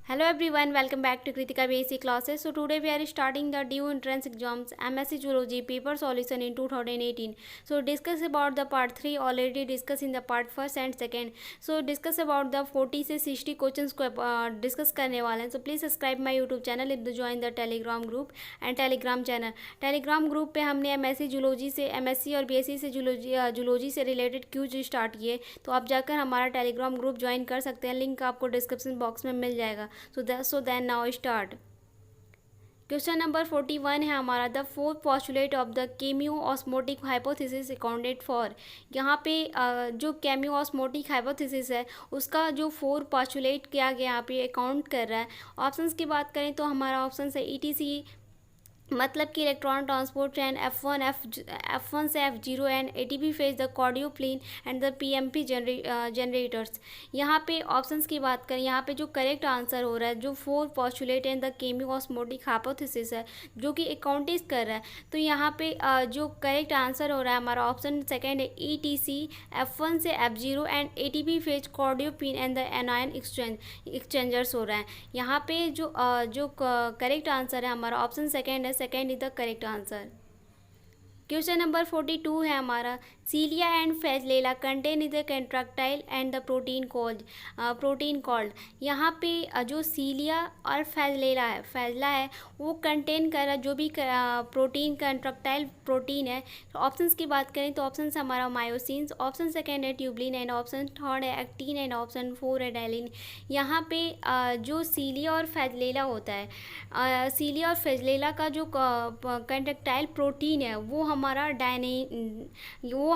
Hello everyone, welcome back to Kritika Basic Classes. So today we are starting the due entrance exams MSc Zoology paper solution in 2018. So discuss about the part 3 already discuss in the part first and second. So discuss about the 40 से 60 questions को discuss करने वाले हैं. So please subscribe my YouTube channel if you join the Telegram group and Telegram channel. Telegram group पे हमने MSc Zoology से MSc और BSc से जूलॉजी से रिलेटेड क्यूज स्टार्ट किए. तो आप जाकर हमारा Telegram ग्रुप ज्वाइन कर सकते हैं. लिंक आपको डिस्क्रिप्शन बॉक्स में मिल जाएगा. So then now start. Question number 41 है हमारा. The fourth postulate of the cameo-osmotic hypothesis accounted for. यहाँ पे जो केमियो-ऑस्मोटिक हाइपोथेसिस है उसका जो 4 पॉस्टुलेट किया गया यहाँ पे अकाउंट कर रहा है. ऑप्शंस की बात करें तो हमारा ऑप्शन है ETC मतलब कि इलेक्ट्रॉन ट्रांसपोर्ट ट्रेन F1 से F0 and ATP phase the cardiolipin and the PMP generators. यहाँ पे ऑप्शंस की बात करें, यहाँ पे जो करेक्ट आंसर हो रहा है जो 4 postulate and the cameo-osmotic hypothesis है जो कि अकाउंटिस कर रहा है. तो यहाँ पे जो करेक्ट आंसर हो रहा है हमारा ऑप्शन सेकेंड है ETC F1 से F0 and ATP phase cardiolipin and the anion exchangers हो रहा है. यहाँ पे जो करेक्ट आंसर है हमारा ऑप्शन सेकेंड है. Second is the correct answer. Question number 42 है हमारा. Cilia and flagella contain is the contractile and the protein called. यहाँ पे जो सीलिया और फ्लैजेला है वो कंटेन कर रहा जो भी प्रोटीन कंट्रैक्टाइल प्रोटीन है. तो ऑप्शंस की बात करें तो ऑप्शन हमारा मायोसिन्स, ऑप्शन सेकेंड है ट्यूबलिन एंड ऑप्शन थर्ड है एक्टिन एंड ऑप्शन 4 है डायलिन. यहाँ पे जो सीलिया और फ्लैजेला होता है, सीलिया और फ्लैजेला का जो कंट्रैक्टाइल प्रोटीन है वो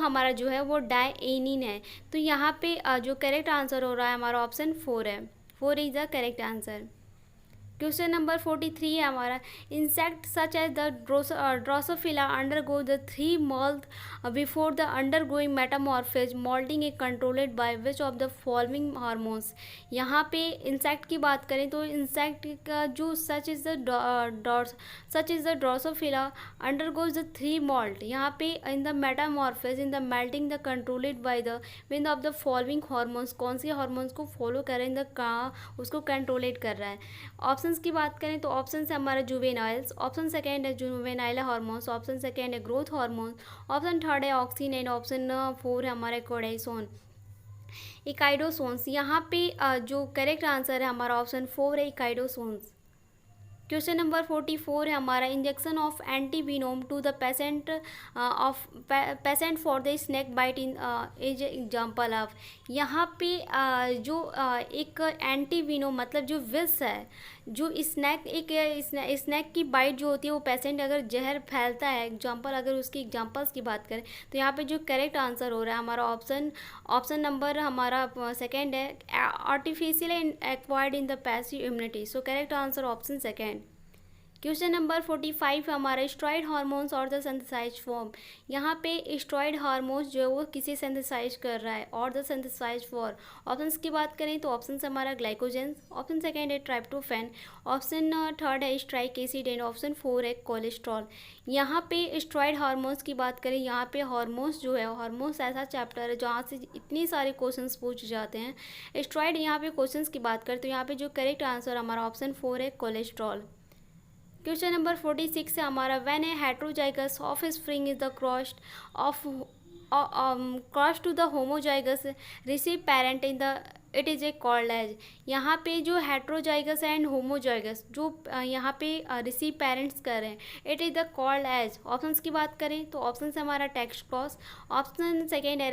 हमारा जो है वो डायएनिन है. तो यहाँ पे जो करेक्ट आंसर हो रहा है हमारा ऑप्शन 4 है. 4 is the correct answer. Question number 43 है हमारा. Insect such as the drosophila undergo the 3 molt before the undergoing metamorphosis molting a controlled by which of the following hormones. यहाँ पे इंसेक्ट की बात करें तो इंसेक्ट का जो such is the drosophila undergoes the 3 molt. यहाँ पे in the metamorphosis in the melting the controlled by the win of the following hormones. कौन सी हार्मोन्स को फॉलो करें उसको कंट्रोलेट कर रहा है. ऑप्शंस की बात करें तो ऑप्शन है हमारा जुवेनाइल्स, ऑप्शन सेकेंड है जुवेनाइल हार्मोन्स, ऑप्शन सेकेंड है ग्रोथ हार्मोन, ऑप्शन थर्ड है ऑक्सिन एंड ऑप्शन 4 है हमारा इकाइडोसोन्स. यहाँ पे जो करेक्ट आंसर है हमारा ऑप्शन 4 है इकाइडोसोन्स. क्वेश्चन नंबर 44 है हमारा. Injection of antivenom to the patient for the snake bite in as example of. यहाँ पे जो एक एंटीवीनोम मतलब जो विष है, जो स्नैक की बाइट जो होती है वो पेशेंट अगर जहर फैलता है, एग्जाम्पल अगर उसकी एग्जाम्पल्स की बात करें तो यहाँ पे जो करेक्ट आंसर हो रहा है हमारा ऑप्शन नंबर हमारा सेकेंड है artificial acquired in the passive immunity. So correct answer option second. Question number 45 हमारा. स्टेरॉइड हार्मोन्स और द सिंथेसाइज्ड फॉर्म. यहाँ पे स्टेरॉइड हार्मोन्स जो है वो किसे सिंथेसाइज कर रहा है और द सिंथेसाइज्ड फॉर. ऑप्शंस की बात करें तो ऑप्शन हमारा ग्लाइकोजेंस, ऑप्शन सेकेंड है ट्राइप्टोफैन, ऑप्शन थर्ड है स्ट्राइक एसिड एंड ऑप्शन 4 है कोलेस्ट्रॉल. यहाँ पे स्टेरॉइड हार्मोन्स की बात करें, यहाँ पे हार्मोन्स जो है हार्मोन्स ऐसा चैप्टर है जहाँ से इतनी सारे क्वेश्चंस पूछ जाते हैं. स्टेरॉइड यहाँ पे क्वेश्चंस की बात करें तो यहाँ पे जो करेक्ट आंसर हमारा ऑप्शन 4 है कोलेस्ट्रॉल. क्वेश्चन नंबर 46 है हमारा. When a heterozygous offspring is the cross to the homozygous receive parent in the it is a called as. यहाँ पे जो हेट्रोजाइगस एंड होमोजाइगस जो यहाँ पे रिसीव पेरेंट्स कर रहे हैं it is the called as. Options की बात करें तो ऑप्शन से हमारा टेक्स्ट क्रॉस, ऑप्शन सेकेंड है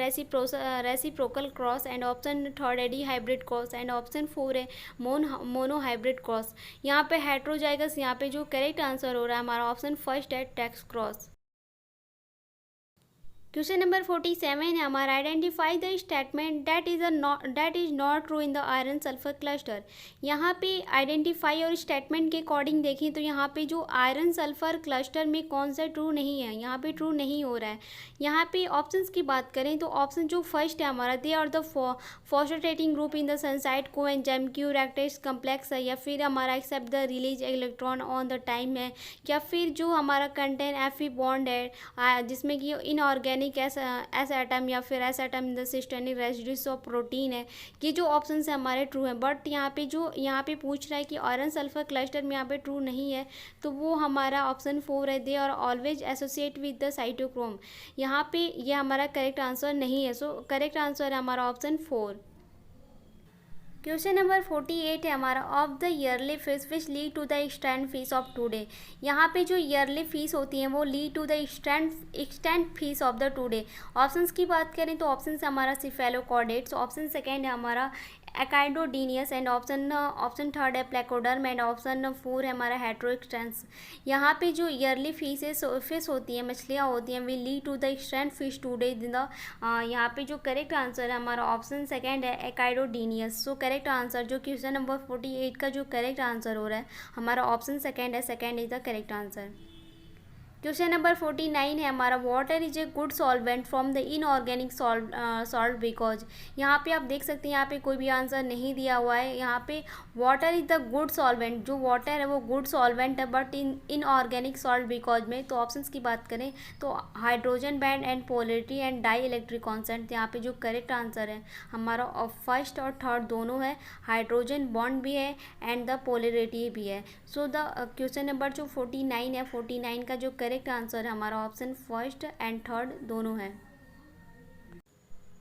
reciprocal cross and option third है the hybrid cross and option 4 है मोनो हाइब्रिड क्रॉस. यहाँ पे हेट्रोजाइगस यहाँ पे जो करेक्ट आंसर हो रहा है हमारा ऑप्शन फर्स्ट है टेक्स्ट क्रॉस. क्वेश्चन नंबर 47 है हमारा. Identify the statement that is not true in the iron sulphur cluster. यहाँ पे आइडेंटिफाई और स्टेटमेंट के अकॉर्डिंग देखें तो यहाँ पे जो आयरन सल्फर क्लस्टर में कौन सा ट्रू नहीं है, यहाँ पे ट्रू नहीं हो रहा है. यहाँ पे ऑप्शंस की बात करें तो ऑप्शन जो फर्स्ट है हमारा they are the phosphorylating group in the sun side coenzyme Q reductase complex है, या फिर हमारा accept the release electron on the time है, या फिर जो हमारा कंटेन Fe बॉन्ड है जिसमें कि इनऑर्गेनिक सिस्टेनिक एस एटम या फिर S atom in the cysteinic residues of protein है। ये जो ऑप्शन है हमारे ट्रू हैं, बट यहाँ पे पूछ रहा है कि आयरन सल्फर क्लस्टर में यहाँ पे ट्रू नहीं है, तो वो हमारा ऑप्शन 4 है, they are always associate with the cytochrome. यहाँ पे ये हमारा करेक्ट आंसर नहीं है, सो करेक्ट आंसर है हमारा ऑप्शन 4। क्वेश्चन नंबर 48 है हमारा, of the early fish which lead to the extend fish of today. यहाँ पे जो ईयरली फीस होती है वो lead to the extend fish of the today. Options की बात करें तो ऑप्शन है हमारा सिफेलोकॉर्डेट्स, ऑप्शन सेकेंड है हमारा एकाइडोडीनियस एंड ऑप्शन थर्ड है प्लेकोडर्म एंड ऑप्शन 4 है हमारा हेट्रोएक्सटेंस। यहाँ पे जो ईयरली फिश होती है, मछलियाँ होती हैं, we lead to the extend fish today in the, यहाँ पे जो करेक्ट आंसर है हमारा ऑप्शन सेकेंड है एकाइडोडीनियस। सो करेक्ट आंसर जो क्वेश्चन नंबर 48 का जो करेक्ट आंसर हो रहा है हमारा ऑप्शन सेकेंड है, second is the correct answer. Question number 49 है हमारा, water is a good solvent from the inorganic salt because. यहाँ पे आप देख सकते हैं यहाँ पे कोई भी आंसर नहीं दिया हुआ है। यहाँ पे water is the good solvent, जो वाटर है वो गुड सॉल्वेंट है बट इनऑर्गेनिक सॉल्ट बिकॉज में। तो ऑप्शंस की बात करें तो hydrogen bond and polarity and dielectric constant. यहाँ पे जो करेक्ट आंसर है हमारा फर्स्ट और थर्ड दोनों है, हाइड्रोजन बॉन्ड भी है एंड द पोलरिटी भी है। सो द क्वेश्चन नंबर जो 49 है, 49 का जो करेक्ट आंसर है हमारा ऑप्शन फर्स्ट एंड थर्ड दोनों है।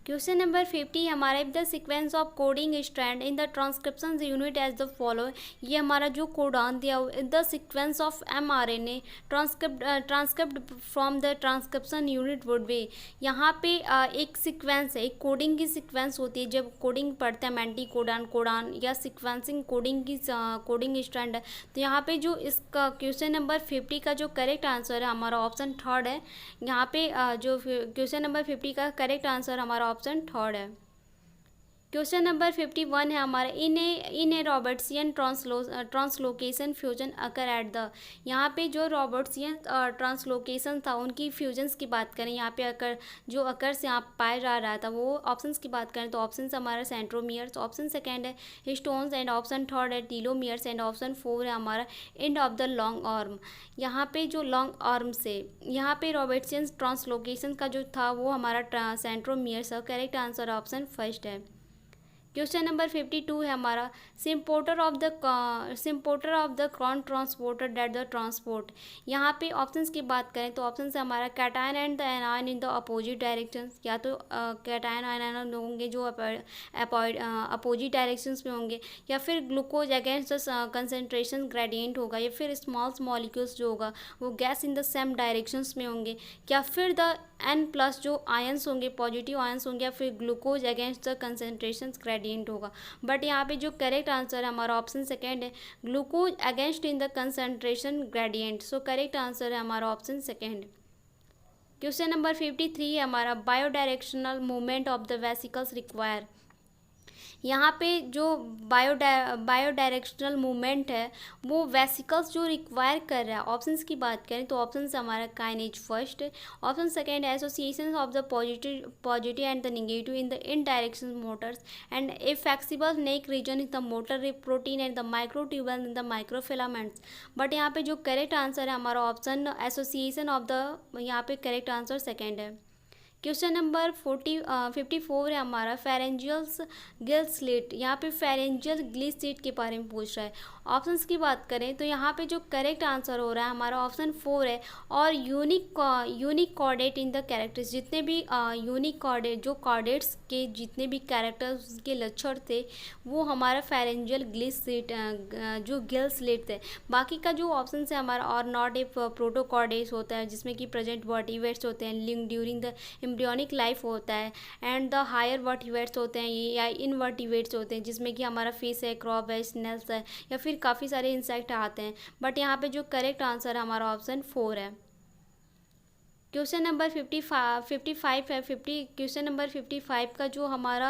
क्वेश्चन नंबर 50 हमारा, if the sequence of coding strand in the transcription unit as the follow. ये हमारा जो कोडान दिया हुआ, the sequence of mRNA transcript from the transcription unit would be. यहाँ पे एक सीक्वेंस है, एक कोडिंग की सीक्वेंस होती है जब कोडिंग पढ़ते हैं, एंटी कोडान या सीक्वेंसिंग कोडिंग की कोडिंग स्ट्रैंड है। तो यहाँ पे जो इसका क्वेश्चन नंबर 50 का जो करेक्ट आंसर है हमारा ऑप्शन थर्ड है। यहाँ पे जो क्वेश्चन नंबर 50 का करेक्ट आंसर हमारा ऑप्शन थर्ड है। क्वेश्चन नंबर 51 है हमारा, in a Robertsonian translocation fusion occur at the. यहाँ पे जो रॉबर्ट्सियन ट्रांसलोकेशन था उनकी फ्यूजन्स की बात करें, यहाँ पे जो अकर्स यहाँ पाया जा रहा था वो ऑप्शंस की बात करें तो ऑप्शन हमारा सेंट्रोमियर्स, ऑप्शन सेकेंड है हिस्टोन्स एंड ऑप्शन थर्ड है टीलोमियर्स एंड ऑप्शन 4 है हमारा end of the long arm. यहाँ पे जो लॉन्ग आर्म से यहाँ पे रॉबर्ट्सियन ट्रांसलोकेशन का जो था वो हमारा सेंट्रोमियर्स है। करेक्ट आंसर ऑप्शन फर्स्ट है। क्वेश्चन नंबर 52 है हमारा, symporter of the con transporter that the transport. यहाँ पे ऑप्शंस की बात करें तो ऑप्शन है हमारा cation and the anion in the opposite direction. या तो कैटायन आयन होंगे जो अपोजिट डायरेक्शंस में होंगे, या फिर glucose against the concentration gradient होगा, या फिर स्मॉल मॉलिक्यूल्स जो होगा वो gas in the same directions में होंगे, या फिर द N+ जो आयंस होंगे पॉजिटिव आयंस होंगे, या फिर glucose against the concentration gradient होगा। बट यहाँ पे जो करेक्ट आंसर है हमारा ऑप्शन सेकेंड है, glucose against in the concentration gradient. So correct answer है हमारा ऑप्शन सेकेंड। क्वेश्चन नंबर 53 है हमारा, bidirectional movement of the vesicles require. यहाँ पे जो बायोडायरेक्शनल मूवमेंट है वो वेसिकल्स जो रिक्वायर कर रहा है। ऑप्शंस की बात करें तो ऑप्शन हमारा काइनेज फर्स्ट है, option second association of the positive and the negative in the in direction Motors and A flexible neck region in the motor protein and the microtubule in the microfilaments. But यहाँ पे जो correct answer है हमारा option association of the, यहाँ पे correct answer second है। Question number 54 है हमारा, फेरेंजियल्स गिल स्लिट। यहाँ पे फेरेंजियल गिल स्लिट के बारे में पूछ रहा है। ऑप्शंस की बात करें तो यहाँ पे जो करेक्ट आंसर हो रहा है हमारा ऑप्शन 4 है, और unique chordate in the characters. जितने भी यूनिक कॉर्डेट जो कॉर्डेट्स के जितने भी कैरेक्टर्स के लक्षण थे वो हमारा फेरेंजियल गिल स्लिट जो गिल स्लिट थे। बाकी का जो ऑप्शन है हमारा, और नॉट ए प्रोटोकॉर्डेट्स होता है जिसमें कि प्रेजेंट वर्टिवेट्स होते हैं, link during the embryonic life होता है, एंड द हायर वर्टिवेट्स होते हैं ये, या इनवर्टिवेट्स होते हैं जिसमें कि हमारा फिश है, क्रॉब है, स्नेल्स है, या फिर काफ़ी सारे इंसेक्ट आते हैं। बट यहाँ पे जो करेक्ट आंसर है हमारा ऑप्शन 4 है। क्वेश्चन नंबर 55 है, क्वेश्चन नंबर 55 का जो हमारा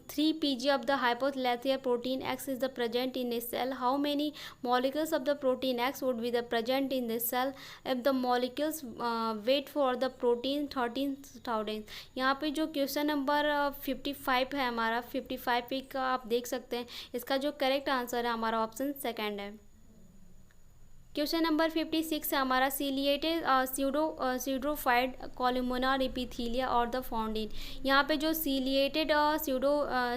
3 pg of the hypothetical protein X is the present in a cell, how many molecules of the protein X would be the present in the cell if the molecules weight for the protein 13,000। यहाँ पे जो question number 55 है हमारा, 55 का आप देख सकते हैं, इसका जो करेक्ट आंसर है हमारा ऑप्शन सेकेंड है। क्वेश्चन नंबर 56 है हमारा सीलिएटेड स्यूडोफाइड कॉलुमनार एपिथीलिया और द फाउंड इन। यहाँ पे जो सीलिएटेड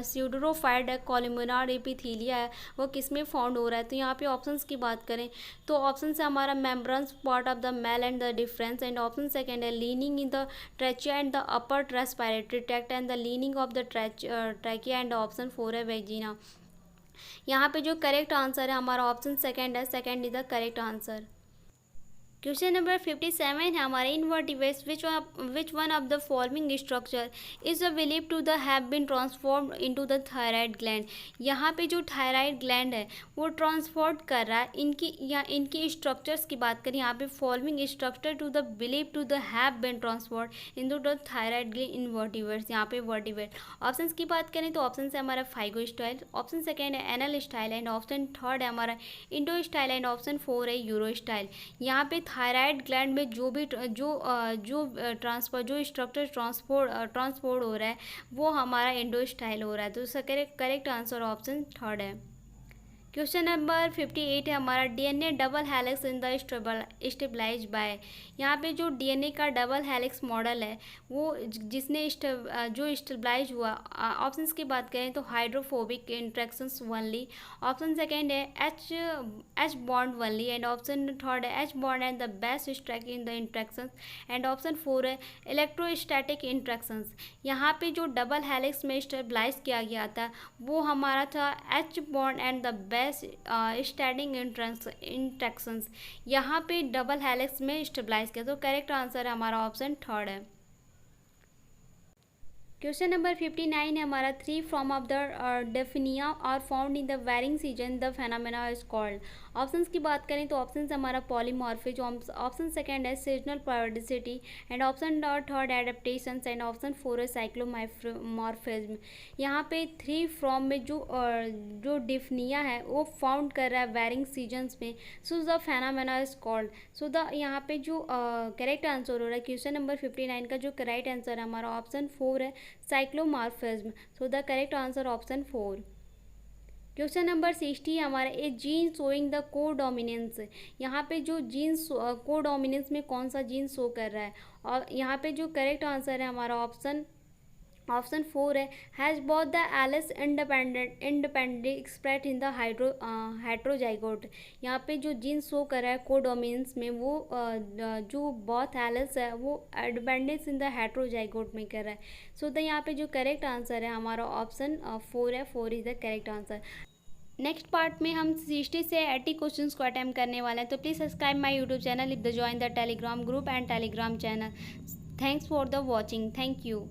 स्यूडोफाइड कॉलुमनार एपिथीलिया है वो किस में फाउंड हो रहा है। तो यहाँ पे ऑप्शंस की बात करें तो ऑप्शन से हमारा membranes part of the male and the difference, and option second है lining in the trachea and the upper respiratory tract and the lining of the trachea, and option 4 है वेजिना। यहाँ पे जो करेक्ट आंसर है हमारा option second है, second is the correct answer. Question number 57 है हमारे invertebrates which one of the following structure is believe to the have been transformed into the thyroid gland. यहाँ पे जो थायराइड ग्लैंड है वो ट्रांसफॉर्म कर रहा है इनकी स्ट्रक्चर्स की बात करें यहाँ पे following structure to the believe to the have been transformed into the thyroid gland invertebrates. यहाँ पे वर्टिब्रेट ऑप्शंस की बात करें तो ऑप्शन से हमारा फाइगोस्टाइल, ऑप्शन सेकेंड है anal style, and option third है हमारा इंडो स्टाइल, एंड ऑप्शन 4 है यूरो स्टाइल। यहाँ पे थायराइड ग्लैंड में जो स्ट्रक्चर ट्रांसपोर्ट हो रहा है वो हमारा एंडोस्टाइल हो रहा है। तो इसका करेक्ट आंसर ऑप्शन थर्ड है। क्वेश्चन नंबर 58 है हमारा DNA double helix in the stabilize by. यहाँ पे जो डीएनए का डबल हेलिक्स मॉडल है वो जिसने जो स्टेबलाइज हुआ, ऑप्शंस की बात करें तो hydrophobic interactions only, option second है H bond only, and option third है H bond and the best stack in the interactions, and option 4 है इलेक्ट्रोस्टैटिक इंट्रैक्शंस। यहाँ पे जो डबल हेलिक्स में स्टेबलाइज किया गया था वो हमारा था H bond and the best static interactions. यहाँ पे डबल हेलिक्स में स्टेबलाइज किया। तो करेक्ट आंसर है हमारा ऑप्शन थर्ड है। क्वेश्चन नंबर 59 है हमारा 3 form of the daphnia are found in the varying season the phenomena is called. Options की बात करें तो ऑप्शन से हमारा पॉलीमॉर्फिज्म, ऑप्शन सेकेंड है seasonal periodicity, and option third adaptations, and option 4 है साइक्लोमॉर्फिज्म। यहाँ पे 3 फॉर्म में जो डिफनिया है वो फाउंड कर रहा है वेरिंग सीजन्स में, so the phenomena is called. So the यहाँ पे जो करेक्ट आंसर हो रहा है क्वेश्चन नंबर 59 का जो करेक्ट आंसर है हमारा ऑप्शन 4 है cyclomorphism. So the correct answer option 4। Question number 60 है हमारा a gene showing the codominance. यहाँ पे जो जीन कोडोमिनेंस में कौन सा जीन शो कर रहा है, और यहाँ पे जो करेक्ट आंसर है हमारा ऑप्शन 4 है has both the alleles independent express in the heterozygote. यहाँ पे जो जीन शो कर रहा है कोडोमिनेंस में वो जो बोथ एलिस है वो इंडिपेंडेंस इन द हेट्रोजाइगोट में कर रहा है। सो द यहाँ पे जो करेक्ट आंसर है हमारा ऑप्शन 4 है, 4 is the correct answer. Next part में हम 60 से 80 क्वेश्चंस को अटेम्प्ट करने वाले हैं। तो please subscribe my YouTube channel, if the join the Telegram group and Telegram channel. Thanks for the watching, thank you.